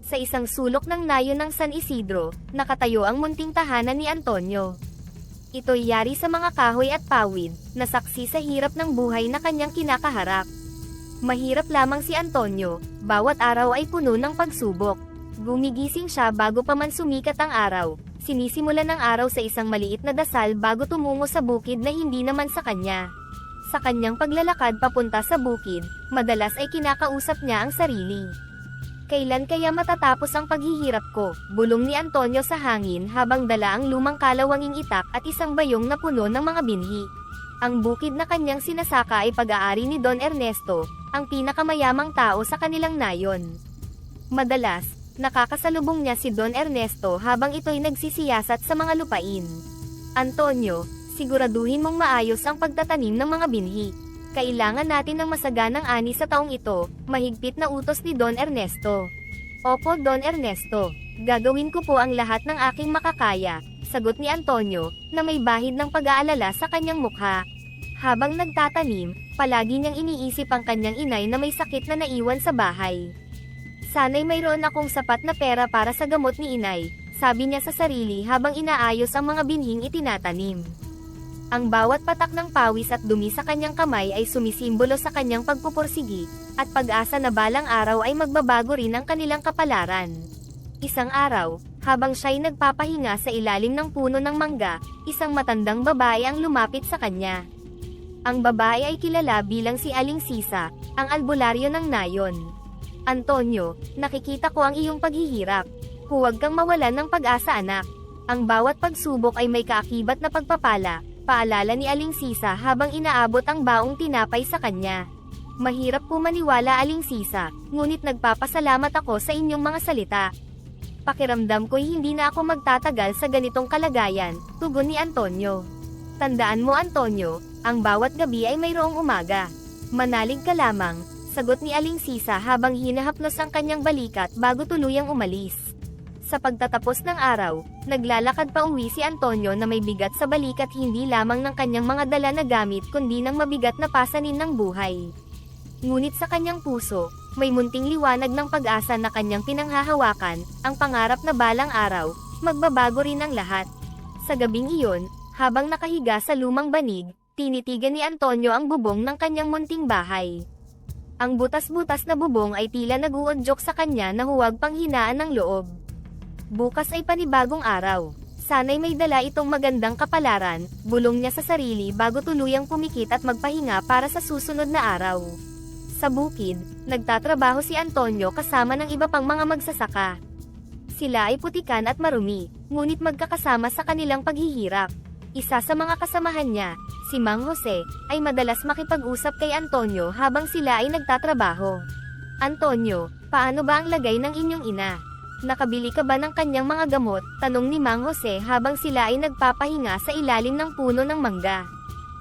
Sa isang sulok ng nayon ng San Isidro, nakatayo ang munting tahanan ni Antonio. Ito'y yari sa mga kahoy at pawid, na saksi sa hirap ng buhay na kanyang kinakaharap. Mahirap lamang si Antonio, bawat araw ay puno ng pagsubok. Gumigising siya bago pa man sumikat ang araw, sinisimulan ng araw sa isang maliit na dasal bago tumungo sa bukid na hindi naman sa kanya. Sa kanyang paglalakad papunta sa bukid, madalas ay kinakausap niya ang sarili. Kailan kaya matatapos ang paghihirap ko? Bulong ni Antonio sa hangin habang dala ang lumang kalawanging itak at isang bayong na puno ng mga binhi. Ang bukid na kanyang sinasaka ay pag-aari ni Don Ernesto, ang pinakamayamang tao sa kanilang nayon. Madalas, nakakasalubong niya si Don Ernesto habang ito'y nagsisiyasat sa mga lupain. Antonio, siguraduhin mong maayos ang pagtatanim ng mga binhi. Kailangan natin ng masaganang ani sa taong ito, mahigpit na utos ni Don Ernesto. Opo Don Ernesto, gagawin ko po ang lahat ng aking makakaya, sagot ni Antonio, na may bahid ng pag-aalala sa kanyang mukha. Habang nagtatanim, palagi niyang iniisip ang kanyang inay na may sakit na naiwan sa bahay. Sana'y mayroon akong sapat na pera para sa gamot ni inay, sabi niya sa sarili habang inaayos ang mga binhing itinatanim. Ang bawat patak ng pawis at dumi sa kanyang kamay ay sumisimbolo sa kanyang pagpupursigi, at pag-asa na balang araw ay magbabago rin ang kanilang kapalaran. Isang araw, habang siya'y nagpapahinga sa ilalim ng puno ng mangga, isang matandang babae ang lumapit sa kanya. Ang babae ay kilala bilang si Aling Sisa, ang albularyo ng nayon. Antonio, nakikita ko ang iyong paghihirap. Huwag kang mawalan ng pag-asa anak. Ang bawat pagsubok ay may kaakibat na pagpapala, paalala ni Aling Sisa habang inaabot ang baong tinapay sa kanya. Mahirap po maniwala Aling Sisa, ngunit nagpapasalamat ako sa inyong mga salita. Pakiramdam ko'y hindi na ako magtatagal sa ganitong kalagayan, tugon ni Antonio. Tandaan mo Antonio, ang bawat gabi ay mayroong umaga. Manalig ka lamang, sagot ni Aling Sisa habang hinahaplos ang kanyang balikat bago tuluyang umalis. Sa pagtatapos ng araw, naglalakad pa uwi si Antonio na may bigat sa balikat hindi lamang ng kanyang mga dala na gamit kundi ng mabigat na pasanin ng buhay. Ngunit sa kanyang puso, may munting liwanag ng pag-asa na kanyang pinanghahawakan, ang pangarap na balang araw, magbabago rin ang lahat. Sa gabing iyon, habang nakahiga sa lumang banig, tinitigan ni Antonio ang bubong ng kanyang munting bahay. Ang butas-butas na bubong ay tila nag-uudyok sa kanya na huwag pang hinaan ng loob. Bukas ay panibagong araw. Sana'y may dala itong magandang kapalaran, bulong niya sa sarili bago tuluyang pumikit at magpahinga para sa susunod na araw. Sa bukid, nagtatrabaho si Antonio kasama ng iba pang mga magsasaka. Sila ay putikan at marumi, ngunit magkakasama sa kanilang paghihirap. Isa sa mga kasamahan niya, si Mang Jose, ay madalas makipag-usap kay Antonio habang sila ay nagtatrabaho. Antonio, paano ba ang lagay ng inyong ina? Nakabili ka ba ng kanyang mga gamot? Tanong ni Mang Jose habang sila ay nagpapahinga sa ilalim ng puno ng mangga.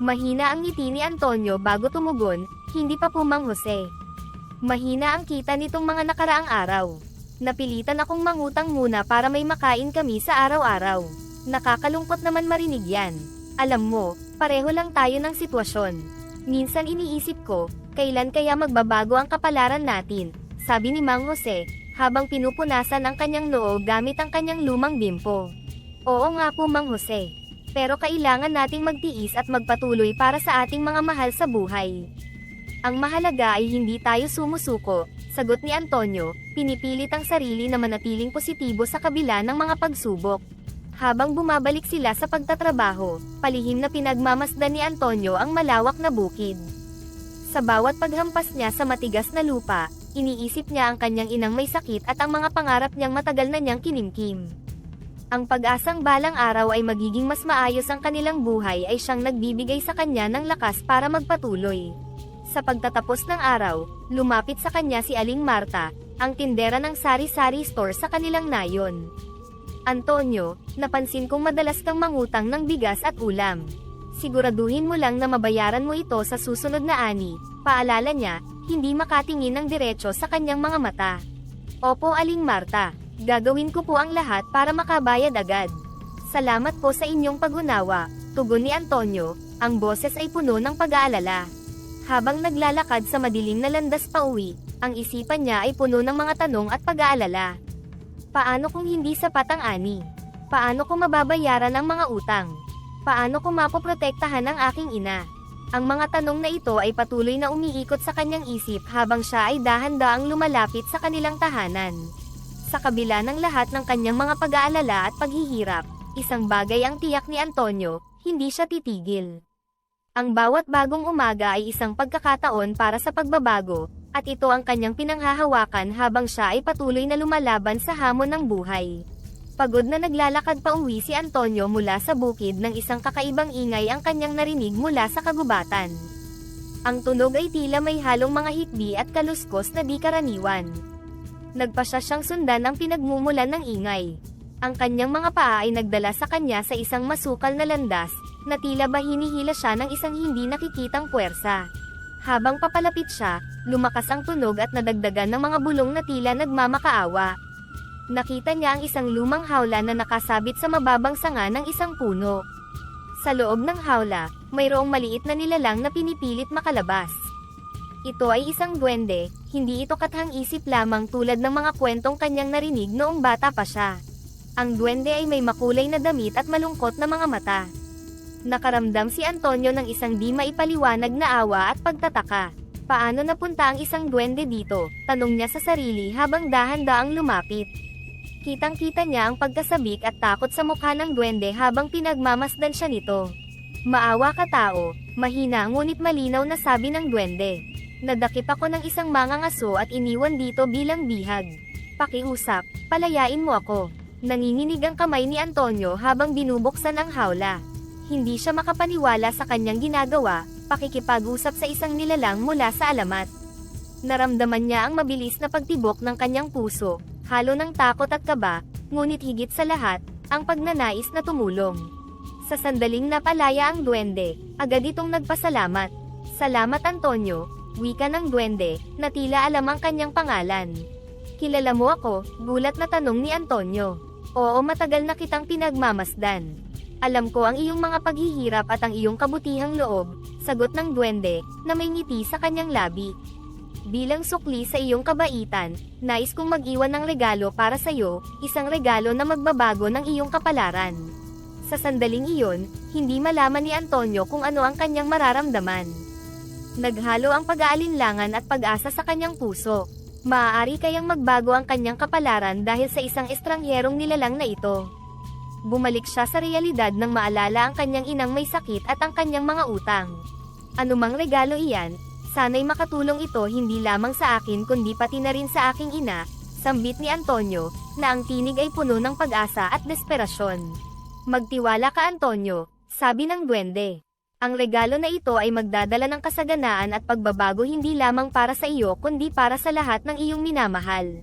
Mahina ang ngiti ni Antonio bago tumugon, hindi pa po Mang Jose. Mahina ang kita nitong mga nakaraang araw. Napilitan akong mangutang muna para may makain kami sa araw-araw. Nakakalungkot naman marinig yan. Alam mo, pareho lang tayo ng sitwasyon. Minsan iniisip ko, kailan kaya magbabago ang kapalaran natin, sabi ni Mang Jose, habang pinupunasan ang kanyang noo gamit ang kanyang lumang bimpo. Oo nga po Mang Jose. Pero kailangan nating magtiis at magpatuloy para sa ating mga mahal sa buhay. Ang mahalaga ay hindi tayo sumusuko, sagot ni Antonio, pinipilit ang sarili na manatiling positibo sa kabila ng mga pagsubok. Habang bumabalik sila sa pagtatrabaho, palihim na pinagmamasdan ni Antonio ang malawak na bukid. Sa bawat paghampas niya sa matigas na lupa, iniisip niya ang kanyang inang may sakit at ang mga pangarap niyang matagal na niyang kinimkim. Ang pag-asang balang araw ay magiging mas maayos ang kanilang buhay ay siyang nagbibigay sa kanya ng lakas para magpatuloy. Sa pagtatapos ng araw, lumapit sa kanya si Aling Marta, ang tindera ng sari-sari store sa kanilang nayon. Antonio, napansin kong madalas kang mangutang ng bigas at ulam. Siguraduhin mo lang na mabayaran mo ito sa susunod na ani, paalala niya, hindi makatingin ng diretso sa kanyang mga mata. Opo Aling Marta, gagawin ko po ang lahat para makabayad agad. Salamat po sa inyong pag-unawa, tugon ni Antonio, ang boses ay puno ng pag-aalala. Habang naglalakad sa madilim na landas pauwi, ang isipan niya ay puno ng mga tanong at pag-aalala. Paano kung hindi sapat ang ani? Paano ko mababayaran ang mga utang? Paano ko mapoprotektahan ang aking ina? Ang mga tanong na ito ay patuloy na umiikot sa kanyang isip habang siya ay dahan-daang lumalapit sa kanilang tahanan. Sa kabila ng lahat ng kanyang mga pag-aalala at paghihirap, isang bagay ang tiyak ni Antonio, hindi siya titigil. Ang bawat bagong umaga ay isang pagkakataon para sa pagbabago, at ito ang kanyang pinanghahawakan habang siya ay patuloy na lumalaban sa hamon ng buhay. Pagod na naglalakad pa uwi si Antonio mula sa bukid ng isang kakaibang ingay ang kanyang narinig mula sa kagubatan. Ang tunog ay tila may halong mga hikbi at kaluskos na di karaniwan. Nagpasya siyang sundan ang pinagmumulan ng ingay. Ang kanyang mga paa ay nagdala sa kanya sa isang masukal na landas, na tila ba hinihila siya ng isang hindi nakikitang puwersa. Habang papalapit siya, lumakas ang tunog at nadagdagan ng mga bulong na tila nagmamakaawa. Nakita niya ang isang lumang hawla na nakasabit sa mababang sanga ng isang puno. Sa loob ng hawla, mayroong maliit na nilalang na pinipilit makalabas. Ito ay isang duwende, hindi ito kathang-isip lamang tulad ng mga kwentong kanyang narinig noong bata pa siya. Ang duwende ay may makulay na damit at malungkot na mga mata. Nakaramdam si Antonio ng isang di maipaliwanag na awa at pagtataka. Paano napunta ang isang duwende dito? Tanong niya sa sarili habang dahan-daang lumapit. Kitang-kita niya ang pagkasabik at takot sa mukha ng duwende habang pinagmamasdan siya nito. Maawa ka tao, mahina ngunit malinaw na sabi ng duwende. Nadakip ako ng isang mangangaso at iniwan dito bilang bihag. Pakiusap, palayain mo ako. Nanginginig ang kamay ni Antonio habang binubuksan ang hawla. Hindi siya makapaniwala sa kanyang ginagawa, pakikipag-usap sa isang nilalang mula sa alamat. Naramdaman niya ang mabilis na pagtibok ng kanyang puso, halo ng takot at kaba, ngunit higit sa lahat, ang pagnanais na tumulong. Sa sandaling napalaya ang duwende, agad itong nagpasalamat. Salamat Antonio, wika ng duwende, na tila alam ang kanyang pangalan. Kilala mo ako, gulat na tanong ni Antonio. Oo, matagal na kitang pinagmamasdan. Alam ko ang iyong mga paghihirap at ang iyong kabutihang loob, sagot ng duwende, na may ngiti sa kanyang labi. Bilang sukli sa iyong kabaitan, nais kong mag-iwan ng regalo para sa iyo, isang regalo na magbabago ng iyong kapalaran. Sa sandaling iyon, hindi malaman ni Antonio kung ano ang kanyang mararamdaman. Naghalo ang pag-aalinlangan at pag-asa sa kanyang puso. Maaari kayang magbago ang kanyang kapalaran dahil sa isang estrangyerong nilalang na ito. Bumalik siya sa realidad nang maalala ang kanyang inang may sakit at ang kanyang mga utang. Anumang regalo iyan, sana'y makatulong ito hindi lamang sa akin kundi pati na rin sa aking ina, sambit ni Antonio, na ang tinig ay puno ng pag-asa at desperasyon. Magtiwala ka Antonio, sabi ng duwende. Ang regalo na ito ay magdadala ng kasaganaan at pagbabago hindi lamang para sa iyo kundi para sa lahat ng iyong minamahal.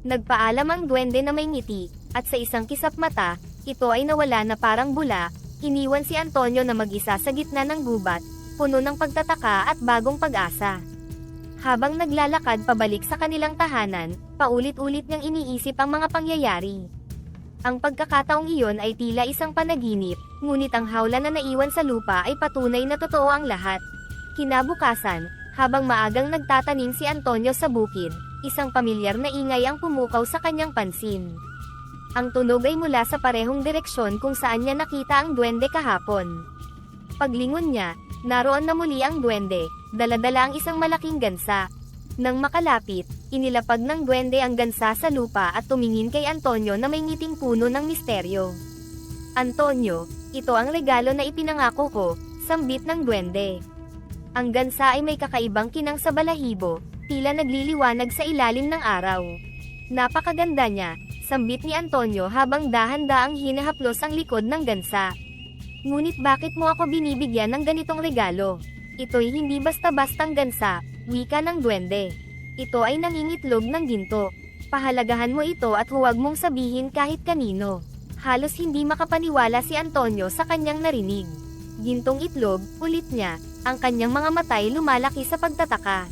Nagpaalam ang duwende na may ngiti, at sa isang kisap mata, ito ay nawala na parang bula, iniwan si Antonio na mag-isa sa gitna ng gubat, puno ng pagtataka at bagong pag-asa. Habang naglalakad pabalik sa kanilang tahanan, paulit-ulit niyang iniisip ang mga pangyayari. Ang pagkakataong iyon ay tila isang panaginip, ngunit ang hawla na naiwan sa lupa ay patunay na totoo ang lahat. Kinabukasan, habang maagang nagtatanim si Antonio sa bukid, isang pamilyar na ingay ang pumukaw sa kanyang pansin. Ang tunog ay mula sa parehong direksyon kung saan niya nakita ang duwende kahapon. Paglingon niya, naroon na muli ang duwende, dala-dala ang isang malaking gansa. Nang makalapit, inilapag ng duwende ang gansa sa lupa at tumingin kay Antonio na may ngiting puno ng misteryo. Antonio, ito ang regalo na ipinangako ko, sambit ng duwende. Ang gansa ay may kakaibang kinang sa balahibo, tila nagliliwanag sa ilalim ng araw. Napakaganda niya, sambit ni Antonio habang dahan-daang hinahaplos ang likod ng gansa. Ngunit bakit mo ako binibigyan ng ganitong regalo? Ito'y hindi basta-bastang gansa, wika ng duwende. Ito ay nangingitlog ng ginto. Pahalagahan mo ito at huwag mong sabihin kahit kanino. Halos hindi makapaniwala si Antonio sa kanyang narinig. Gintong itlog, ulit niya, ang kanyang mga matay lumalaki sa pagtataka.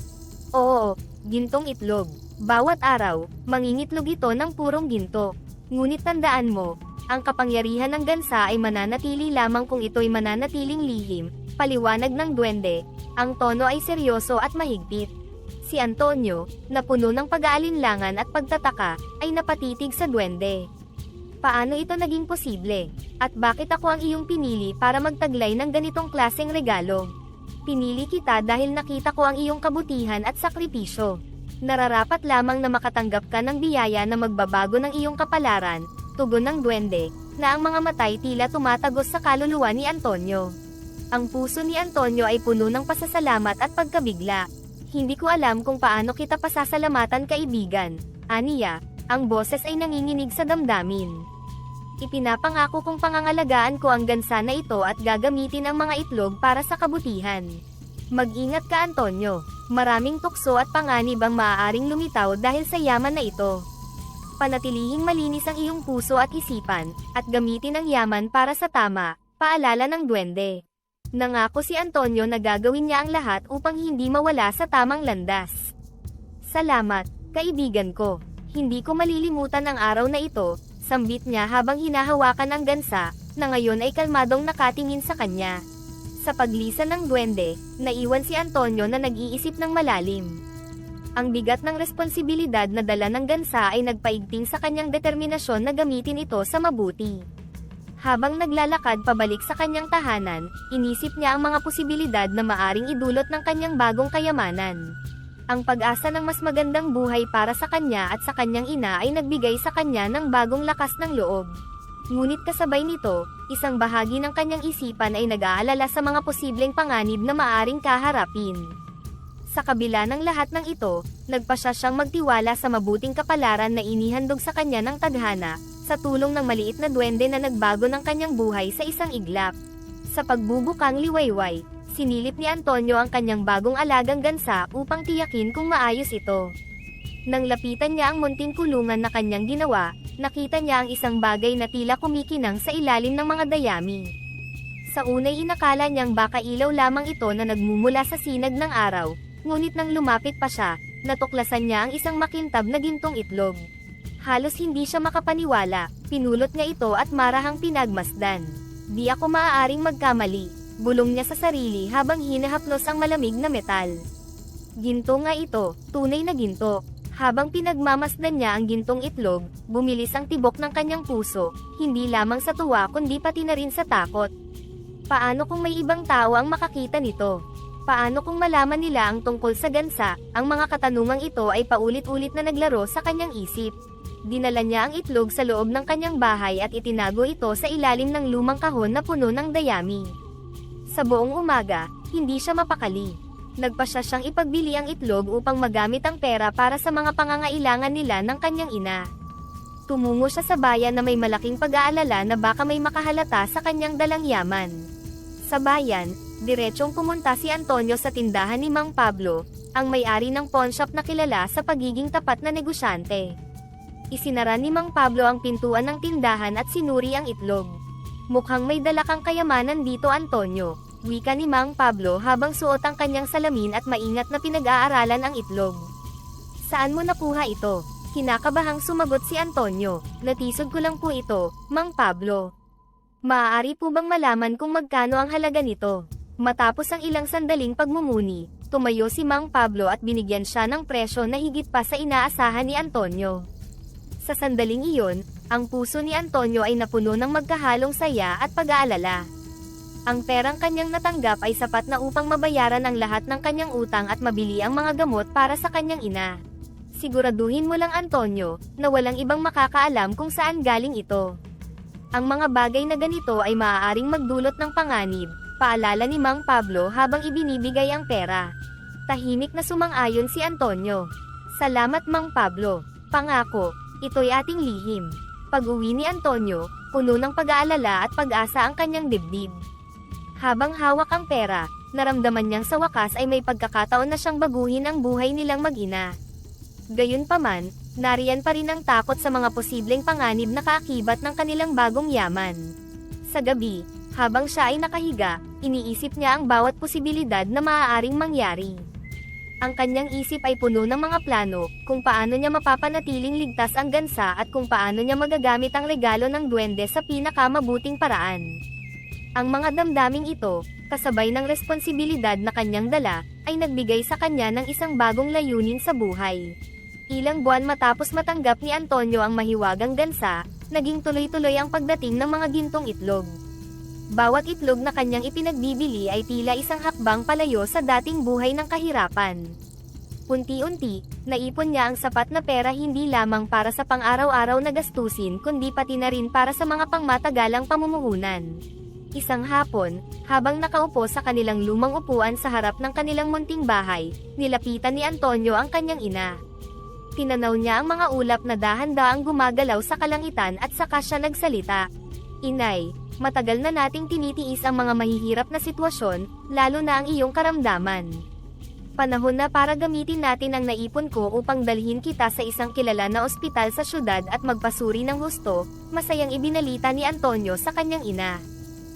Oo, gintong itlog. Bawat araw, mangingitlog ito ng purong ginto. Ngunit tandaan mo, ang kapangyarihan ng gansa ay mananatili lamang kung ito'y mananatiling lihim, paliwanag ng duwende. Ang tono ay seryoso at mahigpit. Si Antonio, na puno ng pag-aalinlangan at pagtataka, ay napatitig sa duwende. Paano ito naging posible? At bakit ako ang iyong pinili para magtaglay ng ganitong klaseng regalo? Pinili kita dahil nakita ko ang iyong kabutihan at sakripisyo. Nararapat lamang na makatanggap ka ng biyaya na magbabago ng iyong kapalaran, tugon ng duwende, na ang mga matay tila tumatagos sa kaluluwa ni Antonio. Ang puso ni Antonio ay puno ng pasasalamat at pagkabigla. Hindi ko alam kung paano kita pasasalamatan, kaibigan. Aniya, ang boses ay nanginginig sa damdamin. Ipinapangako kong pangangalagaan ko ang gansa na ito at gagamitin ang mga itlog para sa kabutihan. Mag-ingat ka, Antonio. Maraming tukso at panganib ang maaaring lumitaw dahil sa yaman na ito. Panatilihing malinis ang iyong puso at isipan, at gamitin ang yaman para sa tama, paalala ng duwende. Nangako si Antonio na gagawin niya ang lahat upang hindi mawala sa tamang landas. Salamat, kaibigan ko. Hindi ko malilimutan ang araw na ito, sambit niya habang hinahawakan ang gansa, na ngayon ay kalmadong nakatingin sa kanya. Sa paglisan ng duwende, naiwan si Antonio na nag-iisip ng malalim. Ang bigat ng responsibilidad na dala ng gansa ay nagpaigting sa kanyang determinasyon na gamitin ito sa mabuti. Habang naglalakad pabalik sa kanyang tahanan, inisip niya ang mga posibilidad na maaring idulot ng kanyang bagong kayamanan. Ang pag-asa ng mas magandang buhay para sa kanya at sa kanyang ina ay nagbigay sa kanya ng bagong lakas ng loob. Ngunit kasabay nito, isang bahagi ng kanyang isipan ay nag-aalala sa mga posibleng panganib na maaring kaharapin. Sa kabila ng lahat ng ito, nagpasya siyang magtiwala sa mabuting kapalaran na inihandog sa kanya ng tadhana, sa tulong ng maliit na duwende na nagbago ng kanyang buhay sa isang iglap. Sa pagbubukang liwayway, sinilip ni Antonio ang kanyang bagong alagang gansa upang tiyakin kung maayos ito. Nang lapitan niya ang munting kulungan na kanyang ginawa, nakita niya ang isang bagay na tila kumikinang sa ilalim ng mga dayami. Sa unay inakala niyang baka ilaw lamang ito na nagmumula sa sinag ng araw, ngunit nang lumapit pa siya, natuklasan niya ang isang makintab na gintong itlog. Halos hindi siya makapaniwala, pinulot niya ito at marahang pinagmasdan. Di ako maaaring magkamali, bulong niya sa sarili habang hinahaplos ang malamig na metal. Ginto nga ito, tunay na ginto. Habang pinagmamasdan niya ang gintong itlog, bumilis ang tibok ng kanyang puso, hindi lamang sa tuwa kundi pati na rin sa takot. Paano kung may ibang tao ang makakita nito? Paano kung malaman nila ang tungkol sa gansa? Ang mga katanungang ito ay paulit-ulit na naglaro sa kanyang isip. Dinala niya ang itlog sa loob ng kanyang bahay at itinago ito sa ilalim ng lumang kahon na puno ng dayami. Sa buong umaga, hindi siya mapakali. Nagpasya siyang ipagbili ang itlog upang magamit ang pera para sa mga pangangailangan nila ng kanyang ina. Tumungo siya sa bayan na may malaking pag-aalala na baka may makahalata sa kanyang dalang yaman. Sa bayan, diretsong pumunta si Antonio sa tindahan ni Mang Pablo, ang may-ari ng pawnshop na kilala sa pagiging tapat na negosyante. Isinara ni Mang Pablo ang pintuan ng tindahan at sinuri ang itlog. Mukhang may dala kang kayamanan dito, Antonio, wika ni Mang Pablo habang suot ang kanyang salamin at maingat na pinag-aaralan ang itlog. Saan mo nakuha ito? Kinakabahang sumagot si Antonio. Natisod ko lang po ito, Mang Pablo. Maaari po bang malaman kung magkano ang halaga nito? Matapos ang ilang sandaling pagmumuni, tumayo si Mang Pablo at binigyan siya ng presyo na higit pa sa inaasahan ni Antonio. Sa sandaling iyon, ang puso ni Antonio ay napuno ng magkahalong saya at pag-aalala. Ang perang kanyang natanggap ay sapat na upang mabayaran ang lahat ng kanyang utang at mabili ang mga gamot para sa kanyang ina. Siguraduhin mo lang, Antonio, na walang ibang makakaalam kung saan galing ito. Ang mga bagay na ganito ay maaaring magdulot ng panganib, paalala ni Mang Pablo habang ibinibigay ang pera. Tahimik na sumang-ayon si Antonio. Salamat, Mang Pablo. Pangako, ito'y ating lihim. Pag-uwi ni Antonio, puno ng pag-aalala at pag-asa ang kanyang dibdib. Habang hawak ang pera, naramdaman niyang sa wakas ay may pagkakataon na siyang baguhin ang buhay nilang mag-ina. Gayunpaman, nariyan pa rin ang takot sa mga posibleng panganib na kaakibat ng kanilang bagong yaman. Sa gabi, habang siya ay nakahiga, iniisip niya ang bawat posibilidad na maaaring mangyari. Ang kanyang isip ay puno ng mga plano, kung paano niya mapapanatiling ligtas ang gansa at kung paano niya magagamit ang regalo ng duwende sa pinakamabuting paraan. Ang mga damdaming ito, kasabay ng responsibilidad na kanyang dala, ay nagbigay sa kanya ng isang bagong layunin sa buhay. Ilang buwan matapos matanggap ni Antonio ang mahiwagang gansa, naging tuloy-tuloy ang pagdating ng mga gintong itlog. Bawat itlog na kanyang ipinagbibili ay tila isang hakbang palayo sa dating buhay ng kahirapan. Unti-unti, naipon niya ang sapat na pera hindi lamang para sa pang-araw-araw na gastusin kundi pati na rin para sa mga pangmatagalang pamumuhunan. Isang hapon, habang nakaupo sa kanilang lumang upuan sa harap ng kanilang munting bahay, nilapitan ni Antonio ang kanyang ina. Tinanaw niya ang mga ulap na dahan-daang gumagalaw sa kalangitan at saka siya nagsalita. Inay, matagal na nating tinitiis ang mga mahihirap na sitwasyon, lalo na ang iyong karamdaman. Panahon na para gamitin natin ang naipon ko upang dalhin kita sa isang kilala na ospital sa syudad at magpasuri ng husto, masayang ibinalita ni Antonio sa kanyang ina.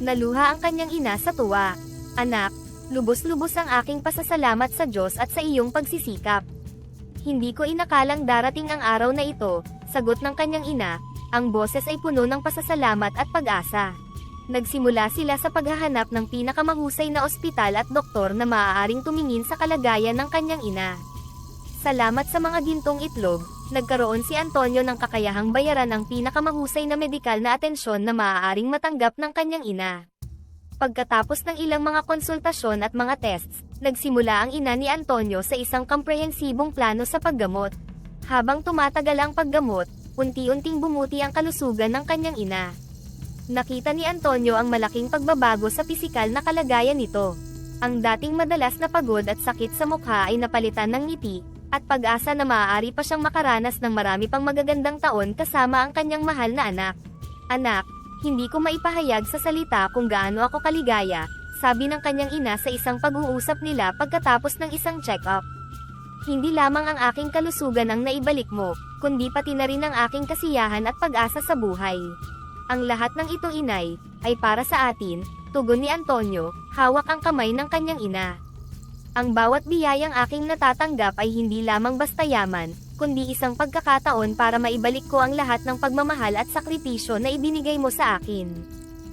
Naluha ang kanyang ina sa tuwa. Anak, lubos-lubos ang aking pasasalamat sa Diyos at sa iyong pagsisikap. Hindi ko inakalang darating ang araw na ito, sagot ng kanyang ina, ang boses ay puno ng pasasalamat at pag-asa. Nagsimula sila sa paghahanap ng pinakamahusay na ospital at doktor na maaaring tumingin sa kalagayan ng kanyang ina. Salamat sa mga gintong itlog, nagkaroon si Antonio ng kakayahang bayaran ang pinakamahusay na medikal na atensyon na maaaring matanggap ng kanyang ina. Pagkatapos ng ilang mga konsultasyon at mga tests, nagsimula ang ina ni Antonio sa isang komprehensibong plano sa paggamot. Habang tumatagal ang paggamot, unti-unting bumuti ang kalusugan ng kanyang ina. Nakita ni Antonio ang malaking pagbabago sa pisikal na kalagayan nito. Ang dating madalas na pagod at sakit sa mukha ay napalitan ng ngiti, at pag-asa na maaari pa siyang makaranas ng marami pang magagandang taon kasama ang kanyang mahal na anak. Anak, hindi ko maipahayag sa salita kung gaano ako kaligaya, sabi ng kanyang ina sa isang pag-uusap nila pagkatapos ng isang check-up. Hindi lamang ang aking kalusugan ang naibalik mo, kundi pati na rin ang aking kasiyahan at pag-asa sa buhay. Ang lahat ng ito inay, ay para sa atin, tugon ni Antonio, hawak ang kamay ng kanyang ina. Ang bawat biyayang aking natatanggap ay hindi lamang basta yaman, kundi isang pagkakataon para maibalik ko ang lahat ng pagmamahal at sakripisyo na ibinigay mo sa akin.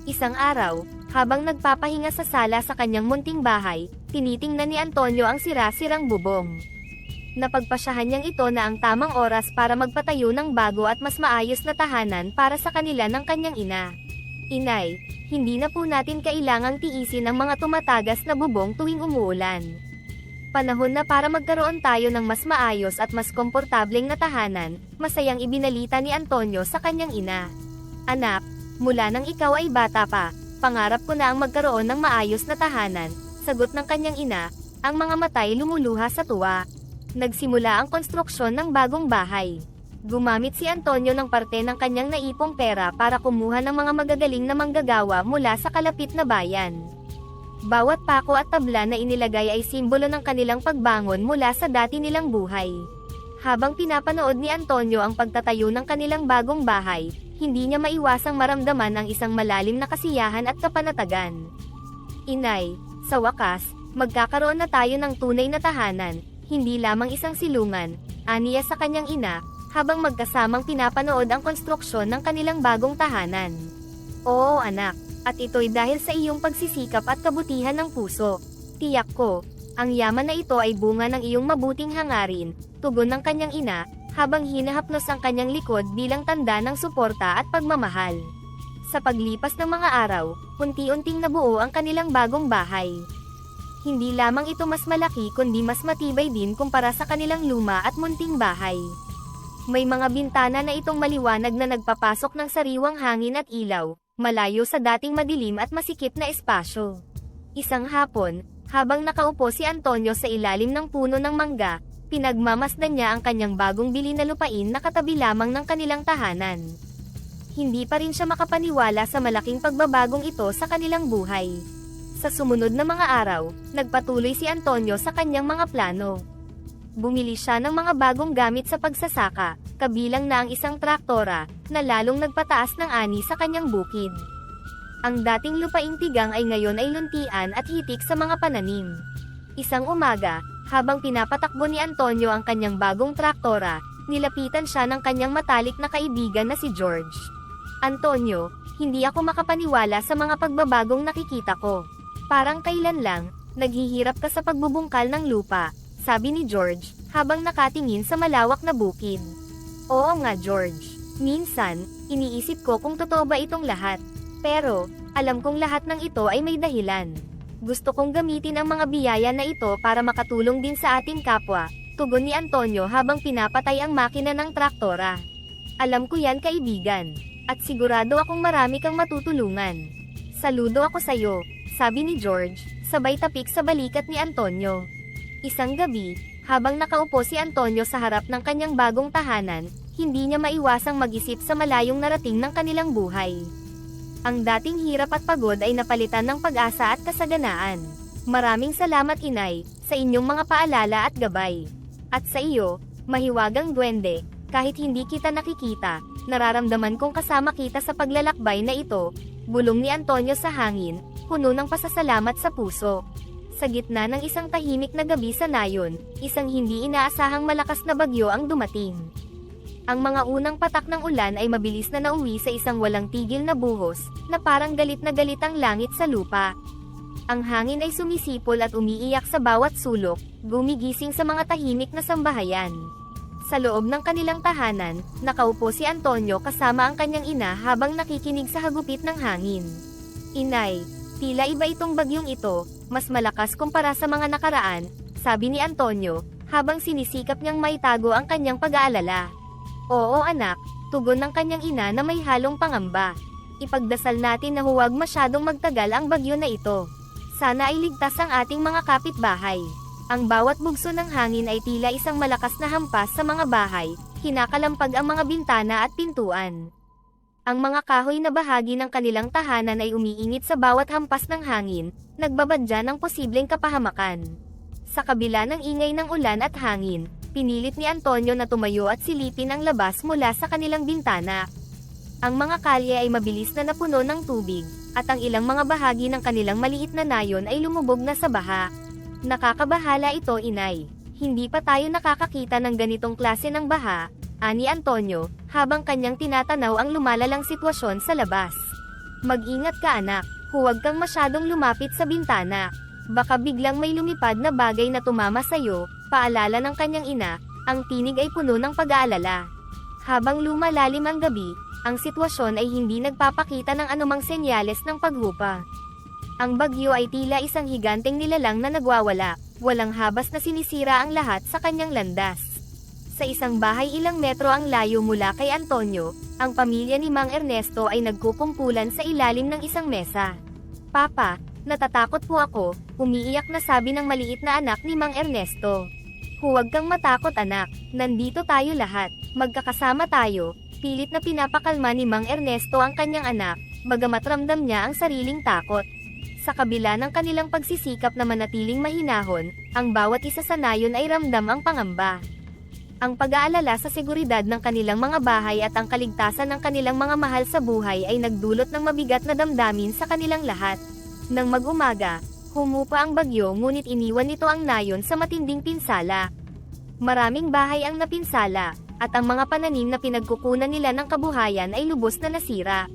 Isang araw, habang nagpapahinga sa sala sa kanyang munting bahay, tinitingnan ni Antonio ang sira-sirang bubong. Napagpasyahan niyang ito na ang tamang oras para magpatayo ng bago at mas maayos na tahanan para sa kanila ng kanyang ina. Inay, hindi na po natin kailangang tiisin ang mga tumatagas na bubong tuwing umuulan. Panahon na para magkaroon tayo ng mas maayos at mas komportableng na tahanan, masayang ibinalita ni Antonio sa kanyang ina. Anak, mula nang ikaw ay bata pa, pangarap ko na ang magkaroon ng maayos na tahanan, sagot ng kanyang ina, ang mga matay lumuluha sa tuwa. Nagsimula ang konstruksyon ng bagong bahay. Gumamit si Antonio ng parte ng kanyang naipong pera para kumuha ng mga magagaling na manggagawa mula sa kalapit na bayan. Bawat pako at tabla na inilagay ay simbolo ng kanilang pagbangon mula sa dati nilang buhay. Habang pinapanood ni Antonio ang pagtatayo ng kanilang bagong bahay, hindi niya maiwasang maramdaman ang isang malalim na kasiyahan at kapanatagan. Inay, sa wakas, magkakaroon na tayo ng tunay na tahanan, hindi lamang isang silungan, aniya sa kanyang ina, habang magkasamang pinapanood ang konstruksyon ng kanilang bagong tahanan. Oo anak, at ito'y dahil sa iyong pagsisikap at kabutihan ng puso. Tiyak ko, ang yaman na ito ay bunga ng iyong mabuting hangarin, tugon ng kanyang ina, habang hinahaplos ang kanyang likod bilang tanda ng suporta at pagmamahal. Sa paglipas ng mga araw, unti-unting nabuo ang kanilang bagong bahay. Hindi lamang ito mas malaki kundi mas matibay din kumpara sa kanilang luma at munting bahay. May mga bintana na itong maliwanag na nagpapasok ng sariwang hangin at ilaw, malayo sa dating madilim at masikip na espasyo. Isang hapon, habang nakaupo si Antonio sa ilalim ng puno ng mangga, pinagmamasdan niya ang kanyang bagong bili na lupain na katabi lamang ng kanilang tahanan. Hindi pa rin siya makapaniwala sa malaking pagbabagong ito sa kanilang buhay. Sa sumunod na mga araw, nagpatuloy si Antonio sa kanyang mga plano. Bumili siya ng mga bagong gamit sa pagsasaka, kabilang na ang isang traktora, na lalong nagpataas ng ani sa kanyang bukid. Ang dating lupaing tigang ay ngayon ay luntian at hitik sa mga pananim. Isang umaga, habang pinapatakbo ni Antonio ang kanyang bagong traktora, nilapitan siya ng kanyang matalik na kaibigan na si George. Antonio, hindi ako makapaniwala sa mga pagbabagong nakikita ko. Parang kailan lang, naghihirap ka sa pagbubungkal ng lupa, sabi ni George, habang nakatingin sa malawak na bukid. Oo nga George. Minsan, iniisip ko kung totoo ba itong lahat. Pero, alam kong lahat ng ito ay may dahilan. Gusto kong gamitin ang mga biyaya na ito para makatulong din sa ating kapwa, tugon ni Antonio habang pinapatay ang makina ng traktora. Alam ko yan kaibigan. At sigurado akong marami kang matutulungan. Saludo ako sayo, sabi ni George, sabay tapik sa balikat ni Antonio. Isang gabi, habang nakaupo si Antonio sa harap ng kanyang bagong tahanan, hindi niya maiwasang mag-isip sa malayong narating ng kanilang buhay. Ang dating hirap at pagod ay napalitan ng pag-asa at kasaganaan. Maraming salamat inay, sa inyong mga paalala at gabay. At sa iyo, mahiwagang duwende, kahit hindi kita nakikita, nararamdaman kong kasama kita sa paglalakbay na ito, bulong ni Antonio sa hangin, puno ng pasasalamat sa puso. Sa gitna ng isang tahimik na gabi sa nayon, isang hindi inaasahang malakas na bagyo ang dumating. Ang mga unang patak ng ulan ay mabilis na nauwi sa isang walang tigil na buhos, na parang galit na galit ang langit sa lupa. Ang hangin ay sumisipol at umiiyak sa bawat sulok, gumigising sa mga tahimik na sambahayan. Sa loob ng kanilang tahanan, nakaupo si Antonio kasama ang kanyang ina habang nakikinig sa hagupit ng hangin. Inay, tila iba itong bagyong ito, mas malakas kumpara sa mga nakaraan, sabi ni Antonio, habang sinisikap niyang maitago ang kanyang pag-aalala. Oo anak, tugon ng kanyang ina na may halong pangamba. Ipagdasal natin na huwag masyadong magtagal ang bagyo na ito. Sana ay ligtas ang ating mga kapitbahay. Ang bawat bugso ng hangin ay tila isang malakas na hampas sa mga bahay, kinakalampag ang mga bintana at pintuan. Ang mga kahoy na bahagi ng kanilang tahanan ay umiinit sa bawat hampas ng hangin, nagbabadya ng posibleng kapahamakan. Sa kabila ng ingay ng ulan at hangin, pinilit ni Antonio na tumayo at silipin ang labas mula sa kanilang bintana. Ang mga kalye ay mabilis na napuno ng tubig, at ang ilang mga bahagi ng kanilang maliit na nayon ay lumubog na sa baha. Nakakabahala ito inay. Hindi pa tayo nakakakita ng ganitong klase ng baha, ani Antonio, habang kanyang tinatanaw ang lumalalang sitwasyon sa labas. Mag-ingat ka anak, huwag kang masyadong lumapit sa bintana. Baka biglang may lumipad na bagay na tumama sa'yo, paalala ng kanyang ina, ang tinig ay puno ng pag-aalala. Habang lumalalim ang gabi, ang sitwasyon ay hindi nagpapakita ng anumang senyales ng paghupa. Ang bagyo ay tila isang higanteng nilalang na nagwawala, walang habas na sinisira ang lahat sa kanyang landas. Sa isang bahay ilang metro ang layo mula kay Antonio, ang pamilya ni Mang Ernesto ay nagkukumpulan sa ilalim ng isang mesa. Papa, natatakot po ako, umiiyak na sabi ng maliit na anak ni Mang Ernesto. Huwag kang matakot anak, nandito tayo lahat, magkakasama tayo, pilit na pinapakalma ni Mang Ernesto ang kanyang anak, bagamat ramdam niya ang sariling takot. Sa kabila ng kanilang pagsisikap na manatiling mahinahon, ang bawat isa sa nayon ay ramdam ang pangamba. Ang pag-aalala sa seguridad ng kanilang mga bahay at ang kaligtasan ng kanilang mga mahal sa buhay ay nagdulot ng mabigat na damdamin sa kanilang lahat. Nang mag-umaga, humupa ang bagyo ngunit iniwan nito ang nayon sa matinding pinsala. Maraming bahay ang napinsala, at ang mga pananim na pinagkukunan nila ng kabuhayan ay lubos na nasira.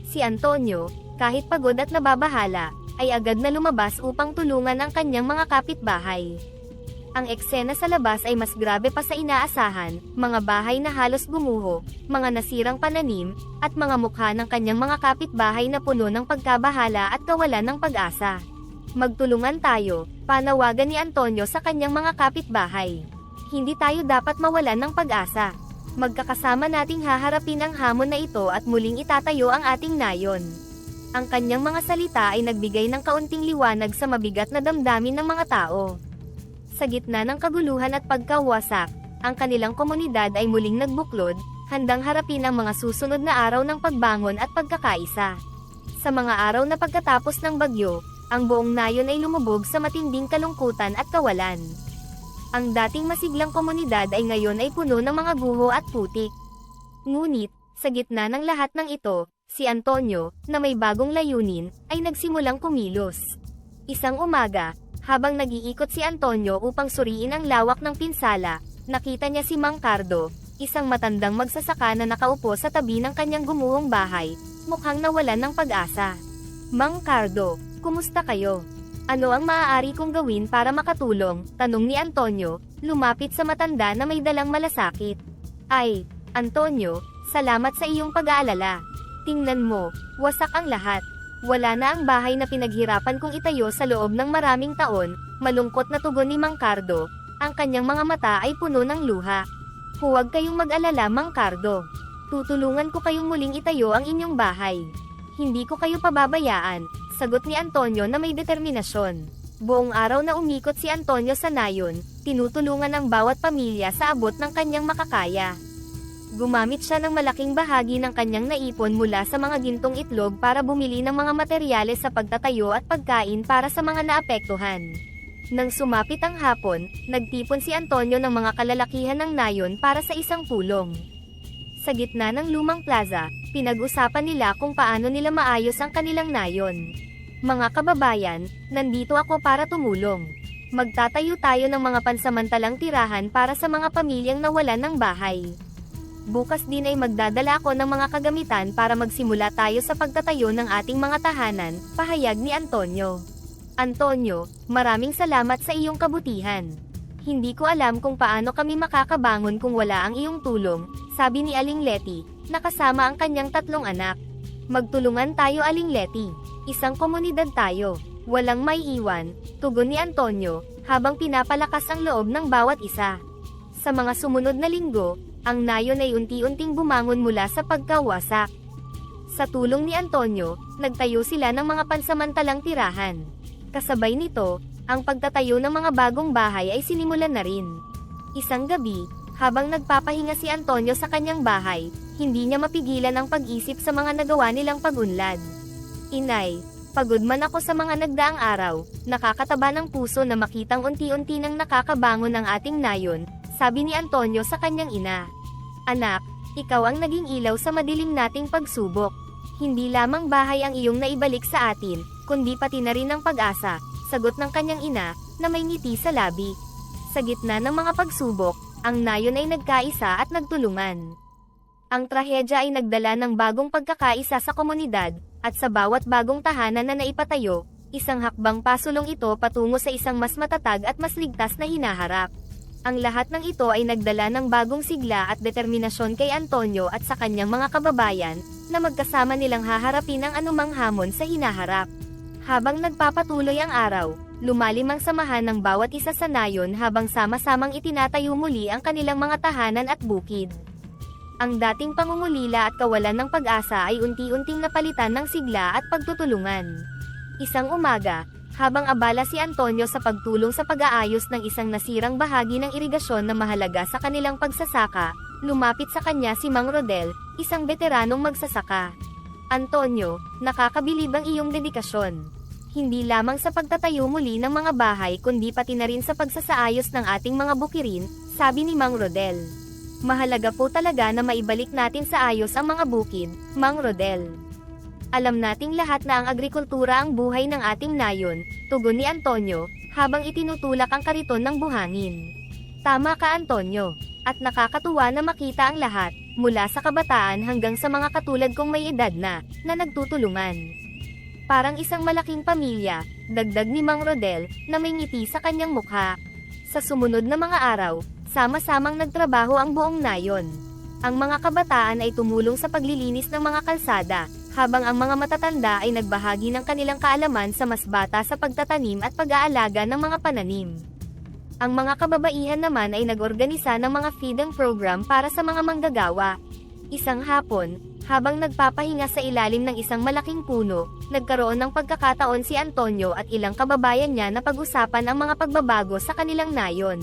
Si Antonio, kahit pagod at nababahala, ay agad na lumabas upang tulungan ang kanyang mga kapitbahay. Ang eksena sa labas ay mas grabe pa sa inaasahan, mga bahay na halos gumuho, mga nasirang pananim, at mga mukha ng kanyang mga kapitbahay na puno ng pagkabahala at kawalan ng pag-asa. Magtulungan tayo, panawagan ni Antonio sa kanyang mga kapitbahay. Hindi tayo dapat mawalan ng pag-asa. Magkakasama nating haharapin ang hamon na ito at muling itatayo ang ating nayon. Ang kanyang mga salita ay nagbigay ng kaunting liwanag sa mabigat na damdamin ng mga tao. Sa gitna ng kaguluhan at pagkawasak, ang kanilang komunidad ay muling nagbuklod, handang harapin ang mga susunod na araw ng pagbangon at pagkakaisa. Sa mga araw na pagkatapos ng bagyo, ang buong nayon ay lumubog sa matinding kalungkutan at kawalan. Ang dating masiglang komunidad ay ngayon ay puno ng mga guho at putik. Ngunit, sa gitna ng lahat ng ito, si Antonio, na may bagong layunin, ay nagsimulang kumilos. Isang umaga, habang nag-iikot si Antonio upang suriin ang lawak ng pinsala, nakita niya si Mang Cardo, isang matandang magsasaka na nakaupo sa tabi ng kanyang gumuhong bahay, mukhang nawalan ng pag-asa. Mang Cardo, kumusta kayo? Ano ang maaari kong gawin para makatulong? Tanong ni Antonio, lumapit sa matanda na may dalang malasakit. Ay, Antonio, salamat sa iyong pag-aalala. Tingnan mo, wasak ang lahat. Wala na ang bahay na pinaghirapan kong itayo sa loob ng maraming taon, malungkot na tugon ni Mang Cardo. Ang kanyang mga mata ay puno ng luha. Huwag kayong mag-alala, Mang Cardo. Tutulungan ko kayong muling itayo ang inyong bahay. Hindi ko kayo pababayaan, sagot ni Antonio na may determinasyon. Buong araw na umikot si Antonio sa nayon, tinutulungan ang bawat pamilya sa abot ng kanyang makakaya. Gumamit siya ng malaking bahagi ng kanyang naipon mula sa mga gintong itlog para bumili ng mga materyales sa pagtatayo at pagkain para sa mga naapektuhan. Nang sumapit ang hapon, nagtipon si Antonio ng mga kalalakihan ng nayon para sa isang pulong. Sa gitna ng lumang plaza, pinag-usapan nila kung paano nila maayos ang kanilang nayon. Mga kababayan, nandito ako para tumulong. Magtatayo tayo ng mga pansamantalang tirahan para sa mga pamilyang nawalan ng bahay. Bukas din ay magdadala ako ng mga kagamitan para magsimula tayo sa pagtatayo ng ating mga tahanan, pahayag ni Antonio. Antonio, maraming salamat sa iyong kabutihan. Hindi ko alam kung paano kami makakabangon kung wala ang iyong tulong, sabi ni Aling Letty, nakasama ang kanyang 3 anak. Magtulungan tayo, Aling Letty. Isang komunidad tayo. Walang may iwan, tugon ni Antonio, habang pinapalakas ang loob ng bawat isa. Sa mga sumunod na linggo, ang nayon ay unti-unting bumangon mula sa pagkawasak. Sa tulong ni Antonio, nagtayo sila ng mga pansamantalang tirahan. Kasabay nito, ang pagtatayo ng mga bagong bahay ay sinimulan na rin. Isang gabi, habang nagpapahinga si Antonio sa kanyang bahay, hindi niya mapigilan ang pag-isip sa mga nagawa nilang pag-unlad. Inay, pagod man ako sa mga nagdaang araw, nakakataba ng puso na makitang unti-unti nang nakakabangon ang ating nayon, sabi ni Antonio sa kanyang ina. Anak, ikaw ang naging ilaw sa madilim nating pagsubok. Hindi lamang bahay ang iyong naibalik sa atin, kundi pati na rin ang pag-asa, sagot ng kanyang ina, na may ngiti sa labi. Sa gitna ng mga pagsubok, ang nayon ay nagkaisa at nagtulungan. Ang trahedya ay nagdala ng bagong pagkakaisa sa komunidad, at sa bawat bagong tahanan na naipatayo, isang hakbang pasulong ito patungo sa isang mas matatag at mas ligtas na hinaharap. Ang lahat ng ito ay nagdala ng bagong sigla at determinasyon kay Antonio at sa kanyang mga kababayan, na magkasama nilang haharapin ang anumang hamon sa hinaharap. Habang nagpapatuloy ang araw, lumalim ang samahan ng bawat isa sa nayon habang sama-samang itinatayo muli ang kanilang mga tahanan at bukid. Ang dating pangungulila at kawalan ng pag-asa ay unti-unting napalitan ng sigla at pagtutulungan. Isang umaga, habang abala si Antonio sa pagtulong sa pag-aayos ng isang nasirang bahagi ng irigasyon na mahalaga sa kanilang pagsasaka, lumapit sa kanya si Mang Rodel, isang veteranong magsasaka. Antonio, nakakabilib ang iyong dedikasyon. Hindi lamang sa pagtatayo muli ng mga bahay kundi pati na rin sa pagsasaayos ng ating mga bukirin, sabi ni Mang Rodel. Mahalaga po talaga na maibalik natin sa ayos ang mga bukid, Mang Rodel. Alam nating lahat na ang agrikultura ang buhay ng ating nayon, tugon ni Antonio, habang itinutulak ang kariton ng buhangin. Tama ka, Antonio, at nakakatuwa na makita ang lahat, mula sa kabataan hanggang sa mga katulad kong may edad na nagtutulungan. Parang isang malaking pamilya, dagdag ni Mang Rodel, na may ngiti sa kanyang mukha. Sa sumunod na mga araw, sama-samang nagtrabaho ang buong nayon. Ang mga kabataan ay tumulong sa paglilinis ng mga kalsada, habang ang mga matatanda ay nagbahagi ng kanilang kaalaman sa mas bata sa pagtatanim at pag-aalaga ng mga pananim. Ang mga kababaihan naman ay nag-organisa ng mga feeding program para sa mga manggagawa. Isang hapon, habang nagpapahinga sa ilalim ng isang malaking puno, nagkaroon ng pagkakataon si Antonio at ilang kababayan niya na pag-usapan ang mga pagbabago sa kanilang nayon.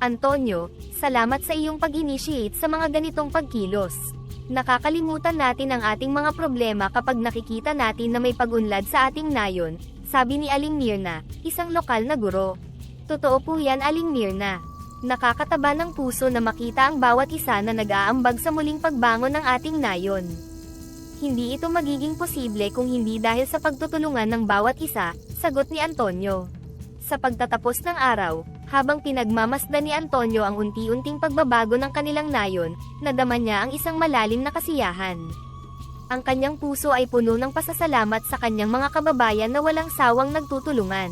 Antonio, salamat sa iyong pag-initiate sa mga ganitong pagkilos. Nakakalimutan natin ang ating mga problema kapag nakikita natin na may pag-unlad sa ating nayon, sabi ni Aling Mirna, isang lokal na guro. Totoo po yan, Aling Mirna. Nakakataba ng puso na makita ang bawat isa na nag-aambag sa muling pagbangon ng ating nayon. Hindi ito magiging posible kung hindi dahil sa pagtutulungan ng bawat isa, sagot ni Antonio. Sa pagtatapos ng araw, habang pinagmamasdan ni Antonio ang unti-unting pagbabago ng kanilang nayon, nadama niya ang isang malalim na kasiyahan. Ang kanyang puso ay puno ng pasasalamat sa kanyang mga kababayan na walang sawang nagtutulungan.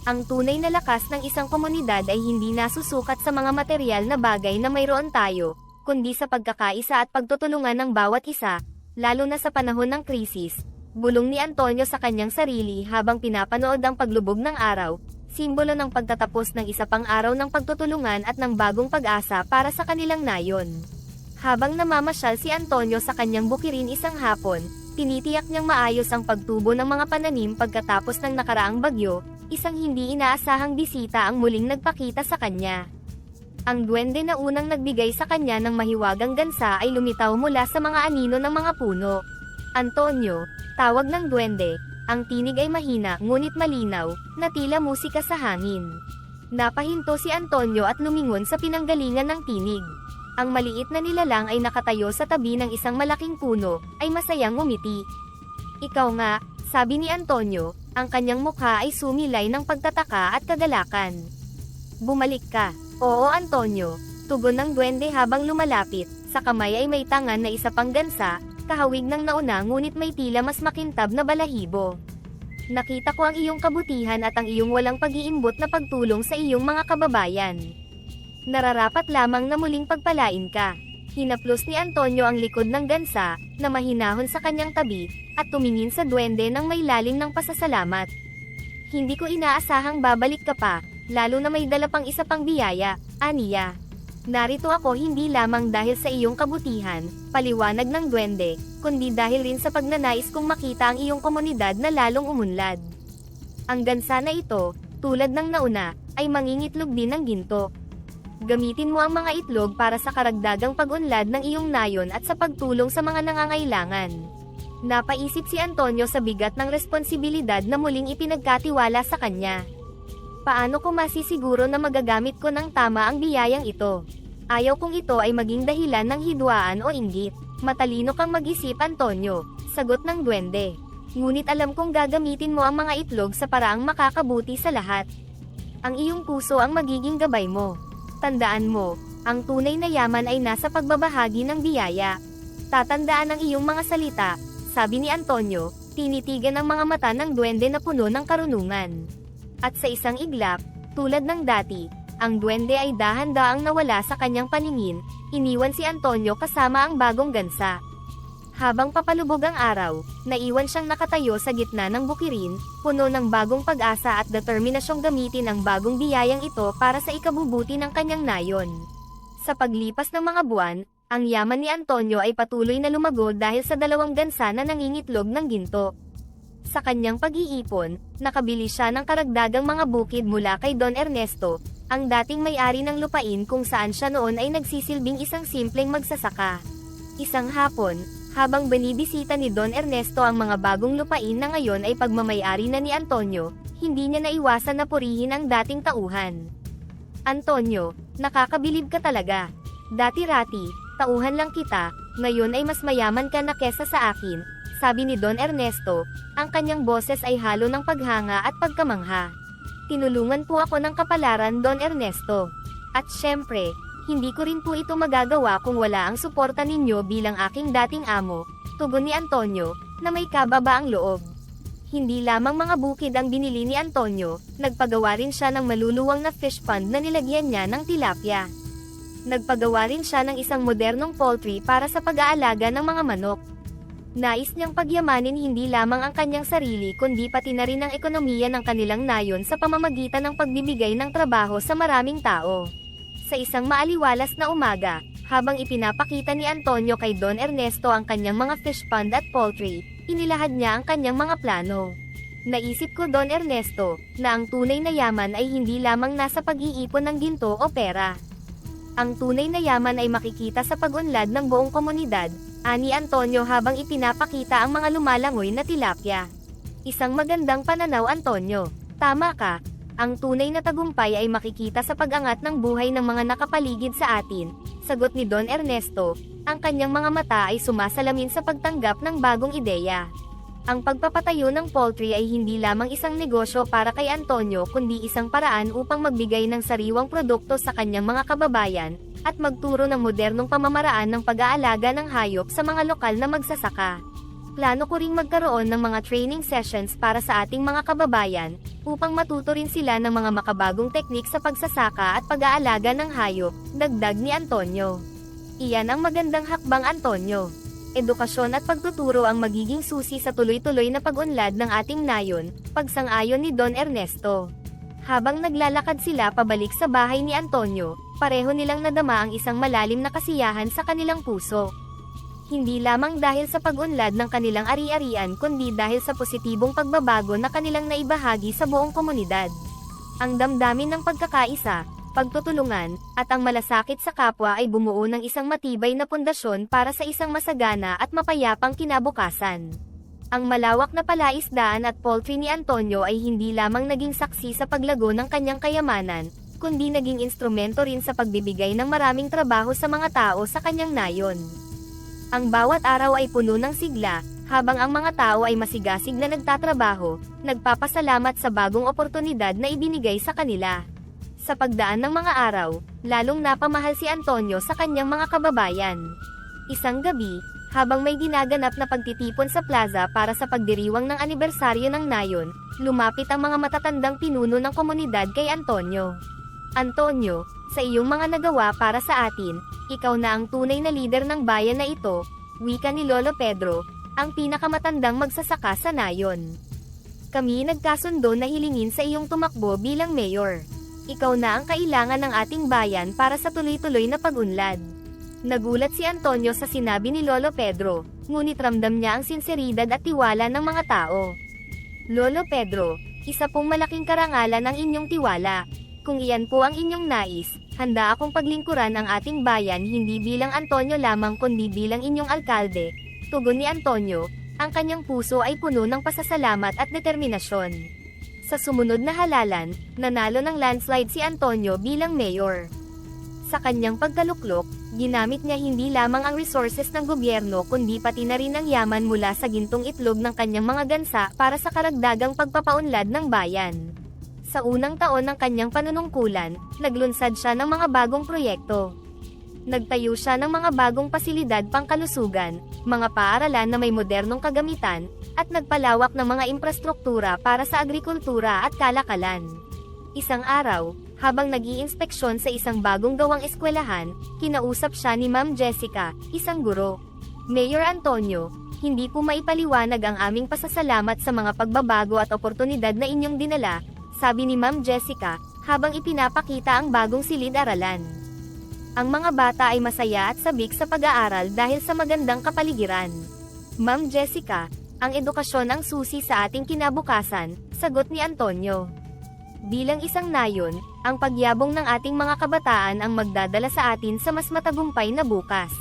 Ang tunay na lakas ng isang komunidad ay hindi nasusukat sa mga material na bagay na mayroon tayo, kundi sa pagkakaisa at pagtutulungan ng bawat isa, lalo na sa panahon ng krisis. Bulong ni Antonio sa kanyang sarili habang pinapanood ang paglubog ng araw, simbolo ng pagtatapos ng isa pang araw ng pagtutulungan at ng bagong pag-asa para sa kanilang nayon. Habang namamasyal si Antonio sa kanyang bukirin isang hapon, tinitiyak niyang maayos ang pagtubo ng mga pananim pagkatapos ng nakaraang bagyo, isang hindi inaasahang bisita ang muling nagpakita sa kanya. Ang duwende na unang nagbigay sa kanya ng mahiwagang gansa ay lumitaw mula sa mga anino ng mga puno. Antonio, tawag ng duwende, ang tinig ay mahina ngunit malinaw, na tila musika sa hangin. Napahinto si Antonio at lumingon sa pinanggalingan ng tinig. Ang maliit na nilalang ay nakatayo sa tabi ng isang malaking puno, ay masayang ngumiti. Ikaw nga, sabi ni Antonio, ang kanyang mukha ay sumilay ng pagtataka at kagalakan. Bumalik ka. Oo Antonio, tugon ng duwende habang lumalapit, sa kamay ay may tangan na isa pang gansa, kahawig ng nauna ngunit may tila mas makintab na balahibo. Nakita ko ang iyong kabutihan at ang iyong walang pag-iimbot na pagtulong sa iyong mga kababayan. Nararapat lamang na muling pagpalain ka. Hinaplos ni Antonio ang likod ng gansa, na mahinahon sa kanyang tabi, at tumingin sa duwende ng may lalim ng pasasalamat. Hindi ko inaasahang babalik ka pa, lalo na may dala pang isa pang biyaya, aniya. Narito ako hindi lamang dahil sa iyong kabutihan, paliwanag ng duwende, kundi dahil rin sa pagnanais kong makita ang iyong komunidad na lalong umunlad. Ang gansa na ito, tulad ng nauna, ay mangingitlog din ng ginto. Gamitin mo ang mga itlog para sa karagdagang pag-unlad ng iyong nayon at sa pagtulong sa mga nangangailangan. Napaisip si Antonio sa bigat ng responsibilidad na muling ipinagkatiwala sa kanya. Paano ko masisiguro na magagamit ko ng tama ang biyayang ito? Ayaw kong ito ay maging dahilan ng hidwaan o inggit. Matalino kang mag-isip Antonio, sagot ng duwende. Ngunit alam kong gagamitin mo ang mga itlog sa paraang makakabuti sa lahat. Ang iyong puso ang magiging gabay mo. Tandaan mo, ang tunay na yaman ay nasa pagbabahagi ng biyaya. Tatandaan ang iyong mga salita, sabi ni Antonio, tinitigan ang mga mata ng duwende na puno ng karunungan. At sa isang iglap, tulad ng dati, ang duwende ay dahan-daang nawala sa kanyang paningin, iniwan si Antonio kasama ang bagong gansa. Habang papalubog ang araw, naiwan siyang nakatayo sa gitna ng bukirin, puno ng bagong pag-asa at determinasyong gamitin ang bagong biyayang ito para sa ikabubuti ng kanyang nayon. Sa paglipas ng mga buwan, ang yaman ni Antonio ay patuloy na lumago dahil sa dalawang gansa na nangingitlog ng ginto. Sa kanyang pag-iipon, nakabili siya ng karagdagang mga bukid mula kay Don Ernesto, ang dating may-ari ng lupain kung saan siya noon ay nagsisilbing isang simpleng magsasaka. Isang hapon, habang binibisita ni Don Ernesto ang mga bagong lupain na ngayon ay pagmamay-ari na ni Antonio, hindi niya naiwasan na purihin ang dating tauhan. Antonio, nakakabilib ka talaga. Dati-rati, tauhan lang kita, ngayon ay mas mayaman ka na kesa sa akin, sabi ni Don Ernesto, ang kanyang boses ay halo ng paghanga at pagkamangha. Tinulungan po ako ng kapalaran Don Ernesto. At syempre, hindi ko rin po ito magagawa kung wala ang suporta ninyo bilang aking dating amo, tugon ni Antonio, na may kababaang loob. Hindi lamang mga bukid ang binili ni Antonio, nagpagawa rin siya ng maluluwang na fish pond na nilagyan niya ng tilapia. Nagpagawa rin siya ng isang modernong poultry para sa pag-aalaga ng mga manok. Nais niyang pagyamanin hindi lamang ang kanyang sarili kundi pati na rin ang ekonomiya ng kanilang nayon sa pamamagitan ng pagbibigay ng trabaho sa maraming tao. Sa isang maaliwalas na umaga, habang ipinapakita ni Antonio kay Don Ernesto ang kanyang mga fish pond at poultry, inilahad niya ang kanyang mga plano. Naisip ko Don Ernesto, na ang tunay na yaman ay hindi lamang nasa pag-iipon ng ginto o pera. Ang tunay na yaman ay makikita sa pag-unlad ng buong komunidad, ani Antonio habang ipinapakita ang mga lumalangoy na tilapia. Isang magandang pananaw Antonio, tama ka. Ang tunay na tagumpay ay makikita sa pag-angat ng buhay ng mga nakapaligid sa atin, sagot ni Don Ernesto, ang kanyang mga mata ay sumasalamin sa pagtanggap ng bagong ideya. Ang pagpapatayo ng poultry ay hindi lamang isang negosyo para kay Antonio kundi isang paraan upang magbigay ng sariwang produkto sa kanyang mga kababayan, at magturo ng modernong pamamaraan ng pag-aalaga ng hayop sa mga lokal na magsasaka. Plano ko ring magkaroon ng mga training sessions para sa ating mga kababayan, upang matuto rin sila ng mga makabagong teknik sa pagsasaka at pag-aalaga ng hayop, dagdag ni Antonio. Iyan ang magandang hakbang, Antonio. Edukasyon at pagtuturo ang magiging susi sa tuloy-tuloy na pag-unlad ng ating nayon, pagsang-ayon ni Don Ernesto. Habang naglalakad sila pabalik sa bahay ni Antonio, pareho nilang nadama ang isang malalim na kasiyahan sa kanilang puso. Hindi lamang dahil sa pag-unlad ng kanilang ari-arian kundi dahil sa positibong pagbabago na kanilang naibahagi sa buong komunidad. Ang damdamin ng pagkakaisa, pagtutulungan, at ang malasakit sa kapwa ay bumuo ng isang matibay na pundasyon para sa isang masagana at mapayapang kinabukasan. Ang malawak na palaisdaan at poultry ni Antonio ay hindi lamang naging saksi sa paglago ng kanyang kayamanan, kundi naging instrumento rin sa pagbibigay ng maraming trabaho sa mga tao sa kanyang nayon. Ang bawat araw ay puno ng sigla, habang ang mga tao ay masigasig na nagtatrabaho, nagpapasalamat sa bagong oportunidad na ibinigay sa kanila. Sa pagdaan ng mga araw, lalong napamahal si Antonio sa kanyang mga kababayan. Isang gabi, habang may ginaganap na pagtitipon sa plaza para sa pagdiriwang ng anibersaryo ng nayon, lumapit ang mga matatandang pinuno ng komunidad kay Antonio. Antonio, sa iyong mga nagawa para sa atin, ikaw na ang tunay na lider ng bayan na ito, wika ni Lolo Pedro, ang pinakamatandang magsasaka sa nayon. Kami nagkasundo na hilingin sa iyong tumakbo bilang mayor. Ikaw na ang kailangan ng ating bayan para sa tuloy-tuloy na pag-unlad. Nagulat si Antonio sa sinabi ni Lolo Pedro, ngunit ramdam niya ang sinseridad at tiwala ng mga tao. Lolo Pedro, isa pong malaking karangalan ang inyong tiwala. Kung iyan po ang inyong nais, handa akong paglingkuran ang ating bayan hindi bilang Antonio lamang kundi bilang inyong alkalde. Tugon ni Antonio, ang kanyang puso ay puno ng pasasalamat at determinasyon. Sa sumunod na halalan, nanalo ng landslide si Antonio bilang mayor. Sa kanyang pagkaluklok, ginamit niya hindi lamang ang resources ng gobyerno kundi pati na rin ang yaman mula sa gintong itlog ng kanyang mga gansa para sa karagdagang pagpapaunlad ng bayan. Sa unang taon ng kanyang panunungkulan, naglunsad siya ng mga bagong proyekto. Nagtayo siya ng mga bagong pasilidad pangkalusugan, mga paaralan na may modernong kagamitan, at nagpalawak ng mga infrastruktura para sa agrikultura at kalakalan. Isang araw, habang nag-iinspeksyon sa isang bagong gawang eskwelahan, kinausap siya ni Ma'am Jessica, isang guro. Mayor Antonio, hindi po maipaliwanag ang aming pasasalamat sa mga pagbabago at oportunidad na inyong dinala, sabi ni Ma'am Jessica, habang ipinapakita ang bagong silid-aralan. Ang mga bata ay masaya at sabik sa pag-aaral dahil sa magandang kapaligiran. Ma'am Jessica, ang edukasyon ang susi sa ating kinabukasan, sagot ni Antonio. Bilang isang nayon, ang pagyabong ng ating mga kabataan ang magdadala sa atin sa mas matagumpay na bukas.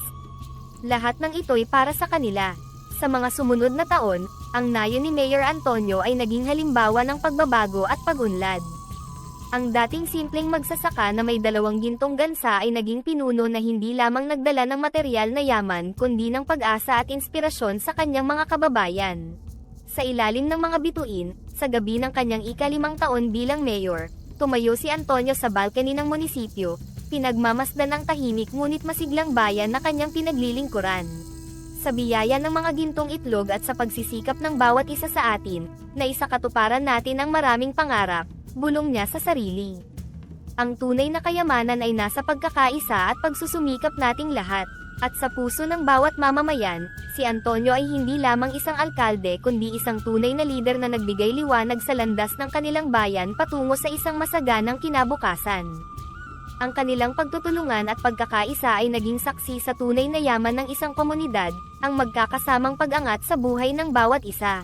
Lahat ng ito'y para sa kanila. Sa mga sumunod na taon, ang nayon ni Mayor Antonio ay naging halimbawa ng pagbabago at pag-unlad. Ang dating simpleng magsasaka na may 2 gintong gansa ay naging pinuno na hindi lamang nagdala ng material na yaman kundi ng pag-asa at inspirasyon sa kanyang mga kababayan. Sa ilalim ng mga bituin, sa gabi ng kanyang ika-5 taon bilang mayor, tumayo si Antonio sa balcony ng munisipyo, pinagmamasdan ang tahimik ngunit masiglang bayan na kanyang pinaglilingkuran. Sa biyaya ng mga gintong itlog at sa pagsisikap ng bawat isa sa atin, na isakatuparan natin ang maraming pangarap, bulong niya sa sarili. Ang tunay na kayamanan ay nasa pagkakaisa at pagsusumikap nating lahat, at sa puso ng bawat mamamayan, si Antonio ay hindi lamang isang alkalde kundi isang tunay na lider na nagbigay liwanag sa landas ng kanilang bayan patungo sa isang masaganang kinabukasan. Ang kanilang pagtutulungan at pagkakaisa ay naging saksi sa tunay na yaman ng isang komunidad, ang magkakasamang pag-angat sa buhay ng bawat isa.